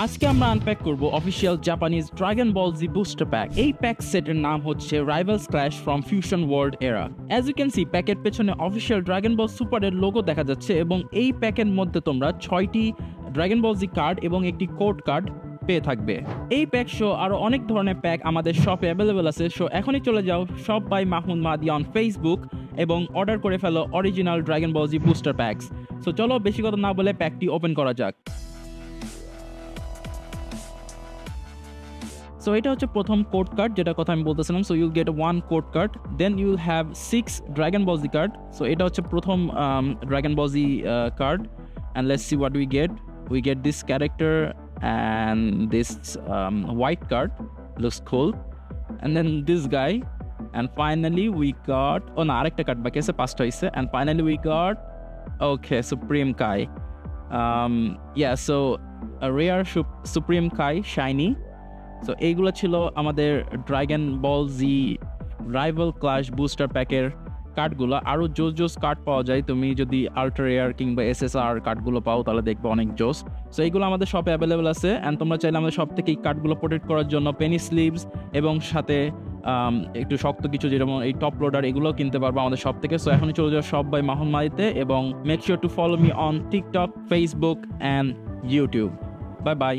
আজকে আমরা আনপ্যাক করব official Japanese dragon Ball Z booster pack. এই প্যাক সেটের নাম হচ্ছে rivals crash from fusion world এরা। অ্যাজ ইউ ক্যান সি প্যাকের পেছনে অফিসিয়াল ড্রাগন বল সুপারের লোগো দেখা যাচ্ছে এবং এই প্যাকের মধ্যে তোমরা 6টি ড্রাগন বল জি কার্ড এবং একটি কোড কার্ড পেয়ে থাকবে। এই প্যাক শো আরো অনেক ধরনের প্যাক আমাদের শপে অ্যাভেলেবেল আছে। সো এখনই চলে যাও shop by Mahmud Mahadi on Facebook এবং অর্ডার করে ফেলো original Dragon Ball Z booster packs. So চলো বেশি কথা না বলে প্যাকটি ওপেন করা যাক। সো এটা হচ্ছে প্রথম কোড কার্ড, যেটা কথা আমি বলতেছিলাম। So you'll get one code card, then you'll have 6 Dragon Ball Z card. So এটা হচ্ছে প্রথম Dragon Ball Z card, and let's see what we get this character and this white card, looks cool, and then this guy, and finally we got না আরেকটা card বাকি আছে, 5টা হয়েছে, and finally we got okay Supreme Kai. So rare Supreme Kai shiny. So এইগুলো ছিল আমাদের dragon Ball জি rival class booster প্যাকের কার্ডগুলো। আরও জোস কার্ড পাওয়া যায়, তুমি যদি আল্ট্রা রেয়ার কিংবা SSR কার্ডগুলো পাও তাহলে দেখবে অনেক জোস। সো এইগুলো আমাদের শপে অ্যাভেলেবেল আছে, অ্যান্ড তোমরা চাইলে আমাদের শপ থেকে এই কার্ডগুলো প্রোটেক্ট করার জন্য পেনি স্লিভস এবং সাথে একটু শক্ত কিছু যেরকম এই টপ লোডার এগুলোও কিনতে পারবো আমাদের শপ থেকে। সো এখনই চলে যাও শপ বাই মাহমুদ মাহাদিতে এবং make sure to follow me on TikTok, Facebook and YouTube. Bye bye.